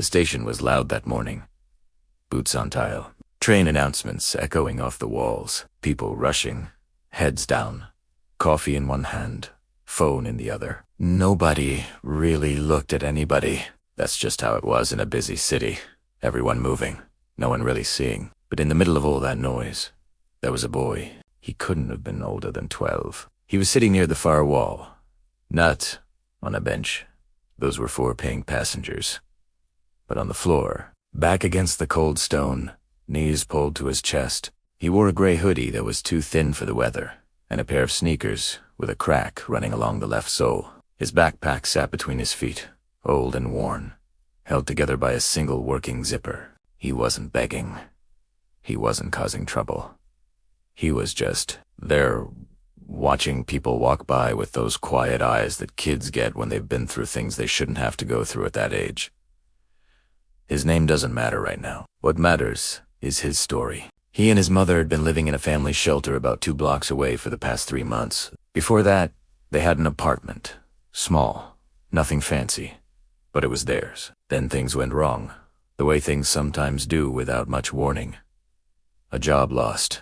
The station was loud that morning. Boots on tile. Train announcements echoing off the walls. People rushing, heads down. Coffee in one hand, phone in the other. Nobody really looked at anybody. That's just how it was in a busy city. Everyone moving, no one really seeing. But in the middle of all that noise, there was a boy. He couldn't have been older than 12. He was sitting near the far wall, not on a bench. Those were for paying passengers. But on the floor, back against the cold stone, knees pulled to his chest. He wore a gray hoodie that was too thin for the weather, and a pair of sneakers with a crack running along the left sole. His backpack sat between his feet, old and worn, held together by a single working zipper. He wasn't begging. He wasn't causing trouble. He was just there, watching people walk by with those quiet eyes that kids get when they've been through things they shouldn't have to go through at that age. His name doesn't matter right now. What matters is his story. He and his mother had been living in a family shelter about 2 blocks away for the past 3 months. Before that, they had an apartment. Small, nothing fancy, but it was theirs. Then things went wrong, the way things sometimes do without much warning. A job lost,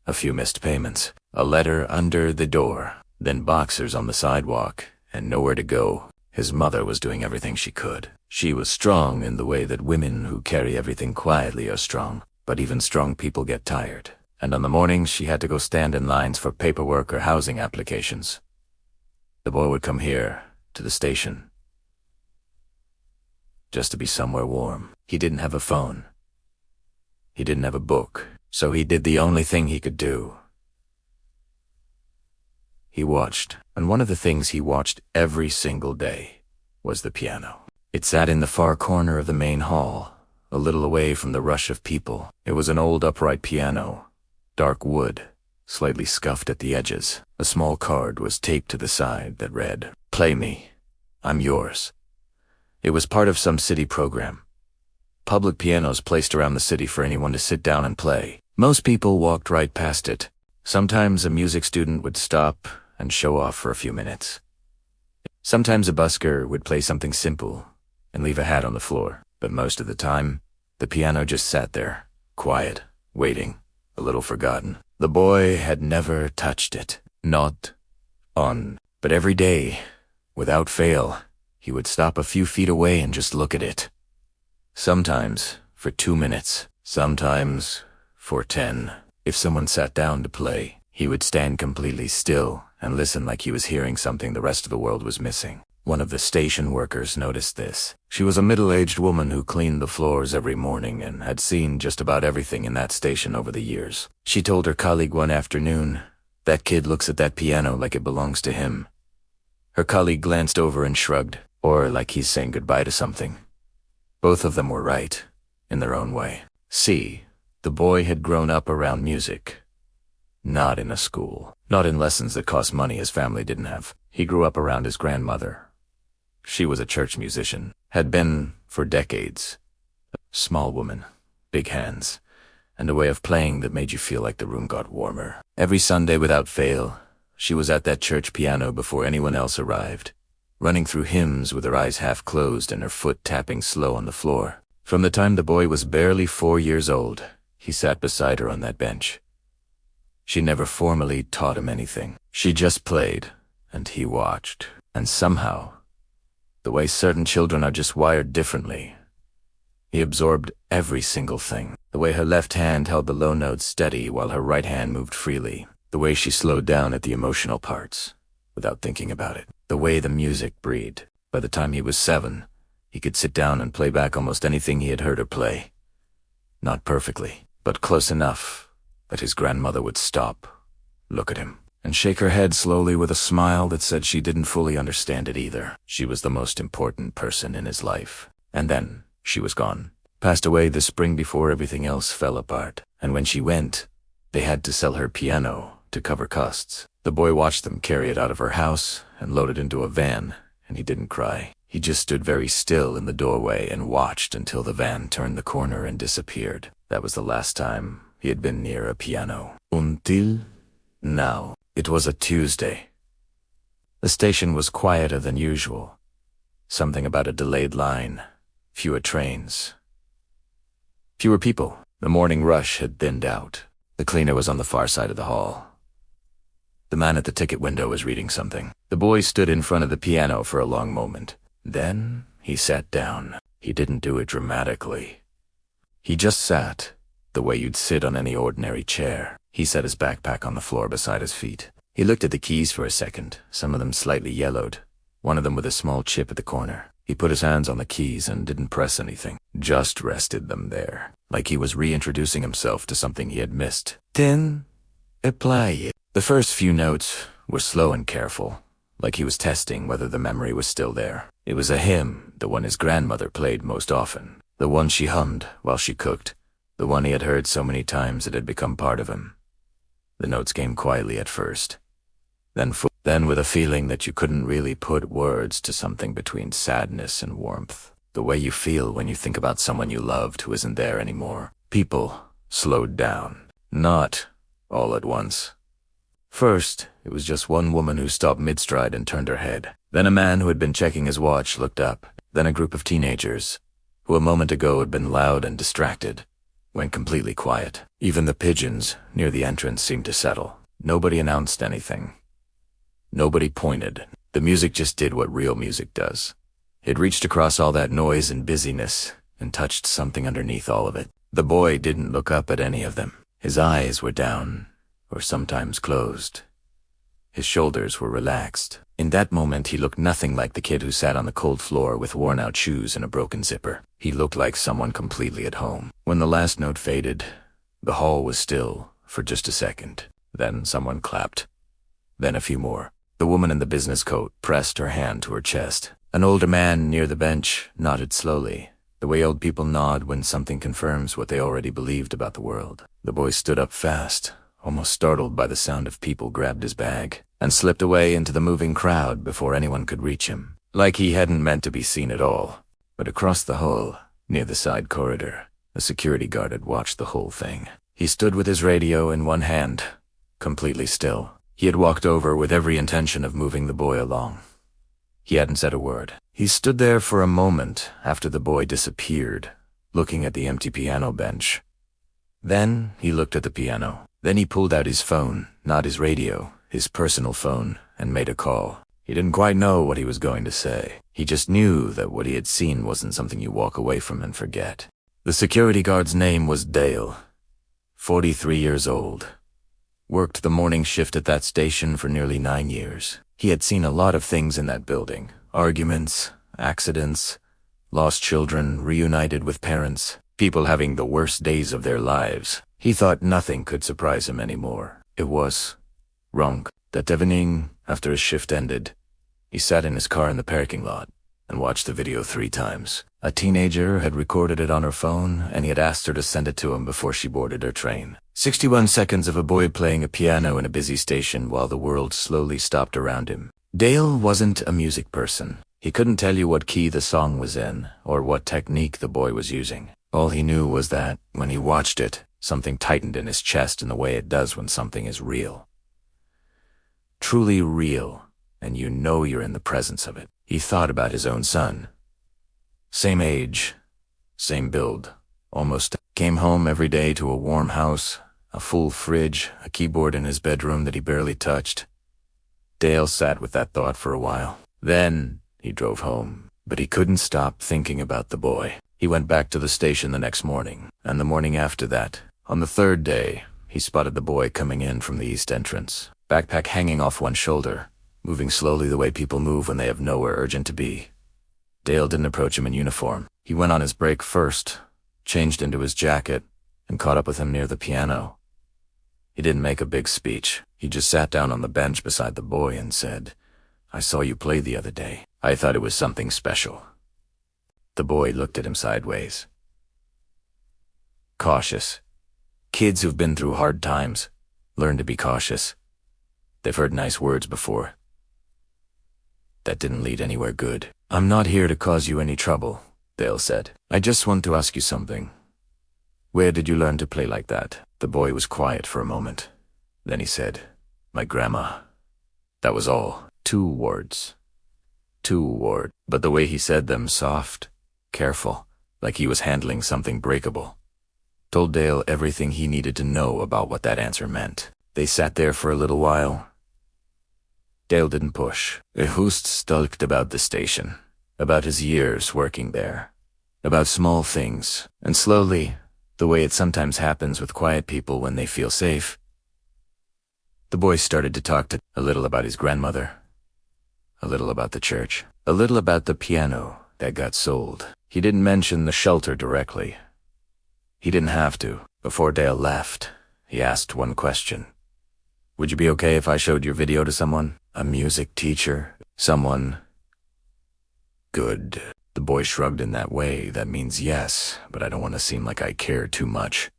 a few missed payments, a letter under the door, then boxers on the sidewalk, and nowhere to go. His mother was doing everything she could. She was strong in the way that women who carry everything quietly are strong, but even strong people get tired. And on the mornings she had to go stand in lines for paperwork or housing applications. The boy would come here, to the station, just to be somewhere warm. He didn't have a phone. He didn't have a book, so he did the only thing he could do. He watched, and one of the things he watched every single day was the piano. It sat in the far corner of the main hall, a little away from the rush of people. It was an old upright piano, dark wood, slightly scuffed at the edges. A small card was taped to the side that read, "Play me, I'm yours." It was part of some city program. Public pianos placed around the city for anyone to sit down and play. Most people walked right past it. Sometimes a music student would stop and show off for a few minutes. Sometimes a busker would play something simple and leave a hat on the floor. But most of the time, the piano just sat there, quiet, waiting, a little forgotten. The boy had never touched it. Not on. But every day, without fail, he would stop a few feet away and just look at it. Sometimes for 2 minutes, sometimes for 10. If someone sat down to play, he would stand completely still and listen like he was hearing something the rest of the world was missing. One of the station workers noticed this. She was a middle-aged woman who cleaned the floors every morning and had seen just about everything in that station over the years. She told her colleague one afternoon, "That kid looks at that piano like it belongs to him." Her colleague glanced over and shrugged, or like he's saying goodbye to something. Both of them were right, in their own way. See, the boy had grown up around music. Not in a school. Not in lessons that cost money his family didn't have. He grew up around his grandmother. She was a church musician, had been for decades. A small woman, big hands, and a way of playing that made you feel like the room got warmer. Every Sunday without fail, she was at that church piano before anyone else arrived, running through hymns with her eyes half closed and her foot tapping slow on the floor. From the time the boy was barely 4 years old, he sat beside her on that bench. She never formally taught him anything. She just played, and he watched. And somehow, the way certain children are just wired differently, he absorbed every single thing. The way her left hand held the low notes steady while her right hand moved freely. The way she slowed down at the emotional parts, without thinking about it. The way the music breathed. By the time he was 7, he could sit down and play back almost anything he had heard her play. Not perfectly, but close enough that his grandmother would stop, look at him, and shake her head slowly with a smile that said she didn't fully understand it either. She was the most important person in his life. And then she was gone. Passed away the spring before everything else fell apart. And when she went, they had to sell her piano to cover costs. The boy watched them carry it out of her house and load it into a van, and he didn't cry. He just stood very still in the doorway and watched until the van turned the corner and disappeared. That was the last time he had been near a piano. Until now. It was a Tuesday. The station was quieter than usual. Something about a delayed line, fewer trains, fewer people. The morning rush had thinned out. The cleaner was on the far side of the hall. The man at the ticket window was reading something. The boy stood in front of the piano for a long moment. Then he sat down. He didn't do it dramatically. He just sat, the way you'd sit on any ordinary chair. He set his backpack on the floor beside his feet. He looked at the keys for a second, some of them slightly yellowed, one of them with a small chip at the corner. He put his hands on the keys and didn't press anything, just rested them there, like he was reintroducing himself to something he had missed. Then, apply it. The first few notes were slow and careful, like he was testing whether the memory was still there. It was a hymn, the one his grandmother played most often, the one she hummed while she cooked, the one he had heard so many times it had become part of him. The notes came quietly at first, then with a feeling that you couldn't really put words to, something between sadness and warmth, the way you feel when you think about someone you loved who isn't there anymore. People slowed down, not all at once. First, it was just one woman who stopped mid-stride and turned her head. Then a man who had been checking his watch looked up. Then a group of teenagers, who a moment ago had been loud and distracted, went completely quiet. Even the pigeons near the entrance seemed to settle. Nobody announced anything. Nobody pointed. The music just did what real music does. It reached across all that noise and busyness and touched something underneath all of it. The boy didn't look up at any of them. His eyes were down, or sometimes closed. His shoulders were relaxed. In that moment, he looked nothing like the kid who sat on the cold floor with worn-out shoes and a broken zipper. He looked like someone completely at home. When the last note faded, the hall was still for just a second. Then someone clapped. Then a few more. The woman in the business coat pressed her hand to her chest. An older man near the bench nodded slowly, the way old people nod when something confirms what they already believed about the world. The boy stood up fast, almost startled by the sound of people, grabbed his bag, and slipped away into the moving crowd before anyone could reach him. Like he hadn't meant to be seen at all. But across the hall, near the side corridor, a security guard had watched the whole thing. He stood with his radio in one hand, completely still. He had walked over with every intention of moving the boy along. He hadn't said a word. He stood there for a moment after the boy disappeared, looking at the empty piano bench. Then he looked at the piano. Then he pulled out his phone, not his radio, his personal phone, and made a call. He didn't quite know what he was going to say. He just knew that what he had seen wasn't something you walk away from and forget. The security guard's name was Dale, 43 years old. Worked the morning shift at that station for nearly 9 years. He had seen a lot of things in that building. Arguments, accidents, lost children, reunited with parents, people having the worst days of their lives. He thought nothing could surprise him anymore. It was wrong. That evening, after his shift ended, he sat in his car in the parking lot and watched the video 3 times. A teenager had recorded it on her phone, and he had asked her to send it to him before she boarded her train. 61 seconds of a boy playing a piano in a busy station while the world slowly stopped around him. Dale wasn't a music person. He couldn't tell you what key the song was in, or what technique the boy was using. All he knew was that, when he watched it, something tightened in his chest in the way it does when something is real. Truly real, and you know you're in the presence of it. He thought about his own son. Same age, same build, almost. Came home every day to a warm house, a full fridge, a keyboard in his bedroom that he barely touched. Dale sat with that thought for a while. Then he drove home, but he couldn't stop thinking about the boy. He went back to the station the next morning, and the morning after that. On the 3rd day, he spotted the boy coming in from the east entrance, backpack hanging off one shoulder, moving slowly the way people move when they have nowhere urgent to be. Dale didn't approach him in uniform. He went on his break first, changed into his jacket, and caught up with him near the piano. He didn't make a big speech. He just sat down on the bench beside the boy and said, "I saw you play the other day. I thought it was something special." The boy looked at him sideways. Cautious. Kids who've been through hard times learn to be cautious. They've heard nice words before. That didn't lead anywhere good. "I'm not here to cause you any trouble," Dale said. "I just want to ask you something. Where did you learn to play like that?" The boy was quiet for a moment. Then he said, "My grandma." That was all. 2 words. 2 words. But the way he said them, soft, careful, like he was handling something breakable. Told Dale everything he needed to know about what that answer meant. They sat there for a little while. Dale didn't push. Hust talked about the station, about his years working there, about small things, and slowly, the way it sometimes happens with quiet people when they feel safe, the boy started to talk a little about his grandmother, a little about the church, a little about the piano that got sold. He didn't mention the shelter directly. He didn't have to. Before Dale left, he asked one question. Would you be okay if I showed your video to someone? A music teacher? Someone good? The boy shrugged in that way. That means yes, but I don't want to seem like I care too much.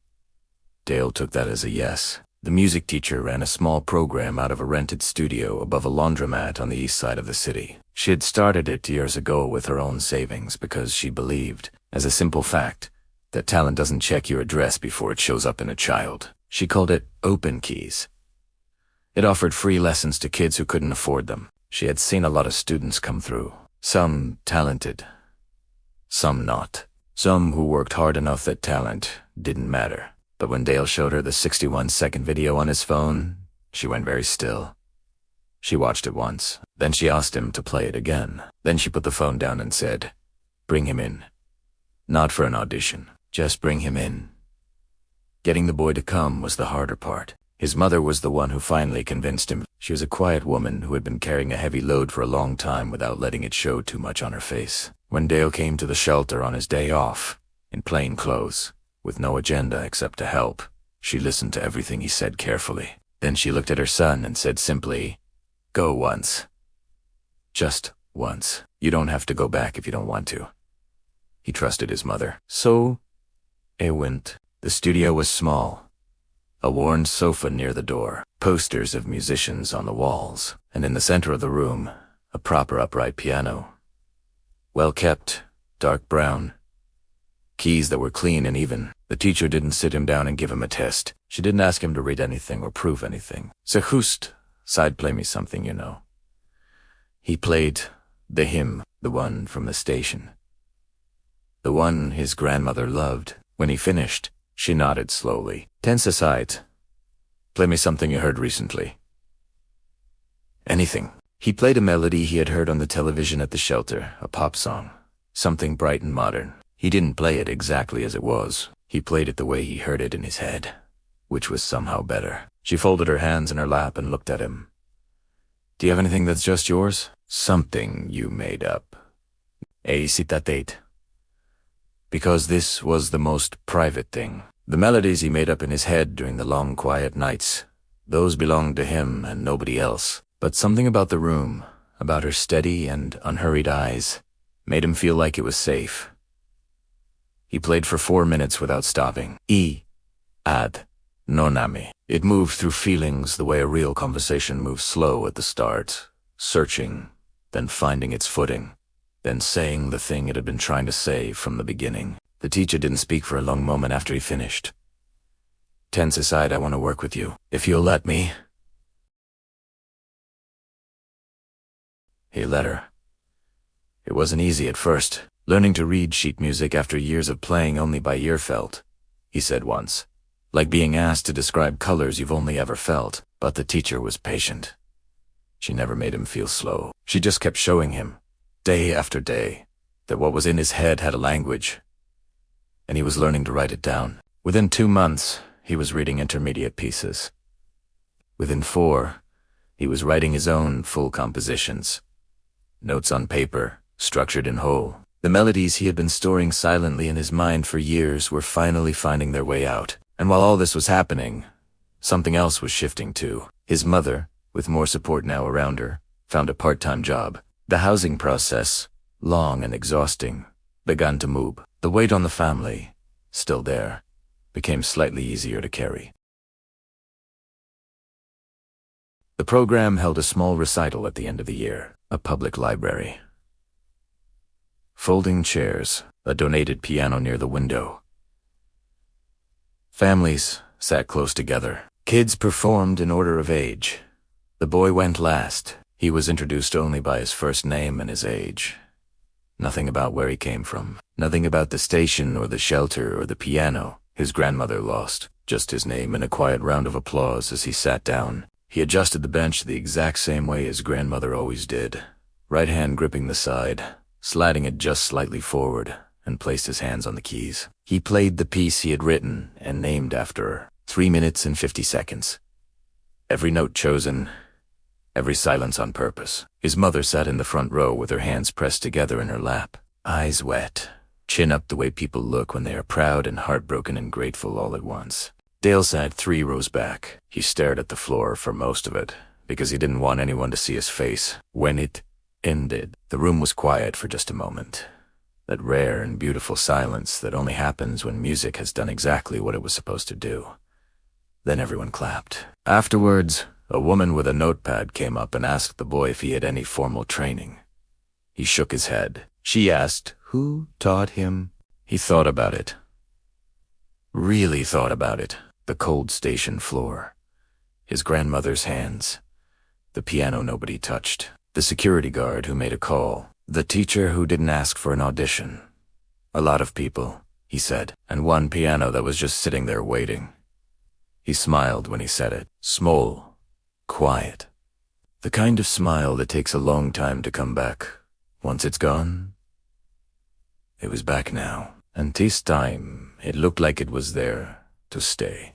Dale took that as a yes. The music teacher ran a small program out of a rented studio above a laundromat on the east side of the city. She had started it years ago with her own savings because she believed, as a simple fact, that talent doesn't check your address before it shows up in a child. She called it Open Keys. It offered free lessons to kids who couldn't afford them. She had seen a lot of students come through, some talented, some not, some who worked hard enough that talent didn't matter. But when Dale showed her the 61-second video on his phone, she went very still. She watched it once, then she asked him to play it again. Then she put the phone down and said, "Bring him in. Not for an audition, just bring him in." Getting the boy to come was the harder part. His mother was the one who finally convinced him. She was a quiet woman who had been carrying a heavy load for a long time without letting it show too much on her face. When Dale came to the shelter on his day off, in plain clothes, with no agenda except to help, she listened to everything he said carefully. Then she looked at her son and said simply, "Go once. Just once. You don't have to go back if you don't want to." He trusted his mother. So, he went. The studio was small. A worn sofa near the door, posters of musicians on the walls, and in the center of the room, a proper upright piano. Well kept, dark brown. Keys that were clean and even. The teacher didn't sit him down and give him a test. She didn't ask him to read anything or prove anything. So Hust, side play me something, you know. He played the hymn, the one from the station. The one his grandmother loved. When he finished, she nodded slowly. Tense aside. Play me something you heard recently. Anything. He played a melody he had heard on the television at the shelter, a pop song. Something bright and modern. He didn't play it exactly as it was. He played it the way he heard it in his head, which was somehow better. She folded her hands in her lap and looked at him. Do you have anything that's just yours? Something you made up. A citate. Because this was the most private thing. The melodies he made up in his head during the long quiet nights, those belonged to him and nobody else. But something about the room, about her steady and unhurried eyes, made him feel like it was safe. He played for 4 minutes without stopping. Ad nonami. It moved through feelings the way a real conversation moves slow at the start, searching, then finding its footing, then saying the thing it had been trying to say from the beginning. The teacher didn't speak for a long moment after he finished. Tense aside, I want to work with you, if you'll let me. He let her. It wasn't easy at first. Learning to read sheet music after years of playing only by ear felt, he said once. Like being asked to describe colors you've only ever felt. But the teacher was patient. She never made him feel slow. She just kept showing him, day after day, that what was in his head had a language, and he was learning to write it down. Within 2 months, he was reading intermediate pieces. Within 4, he was writing his own full compositions. Notes on paper, structured in whole. The melodies he had been storing silently in his mind for years were finally finding their way out. And while all this was happening, something else was shifting too. His mother, with more support now around her, found a part-time job. The housing process, long and exhausting, began to move. The weight on the family, still there, became slightly easier to carry. The program held a small recital at the end of the year, a public library. Folding chairs, a donated piano near the window. Families sat close together. Kids performed in order of age. The boy went last. He was introduced only by his first name and his age. Nothing about where he came from. Nothing about the station or the shelter or the piano his grandmother lost. Just his name and a quiet round of applause as he sat down. He adjusted the bench the exact same way his grandmother always did. Right hand gripping the side, sliding it just slightly forward, and placed his hands on the keys. He played the piece he had written and named after her. 3 minutes and 50 seconds. Every note chosen, every silence on purpose. His mother sat in the front row with her hands pressed together in her lap, eyes wet, chin up the way people look when they are proud and heartbroken and grateful all at once. Dale sat 3 rows back. He stared at the floor for most of it, because he didn't want anyone to see his face. When it ended, the room was quiet for just a moment. That rare and beautiful silence that only happens when music has done exactly what it was supposed to do. Then everyone clapped. Afterwards, a woman with a notepad came up and asked the boy if he had any formal training. He shook his head. She asked, who taught him? He thought about it. Really thought about it. The cold station floor. His grandmother's hands. The piano nobody touched. The security guard who made a call. The teacher who didn't ask for an audition. A lot of people, he said, and one piano that was just sitting there waiting. He smiled when he said it. Small, quiet. The kind of smile that takes a long time to come back. Once it's gone, it was back now. And this time, it looked like it was there to stay.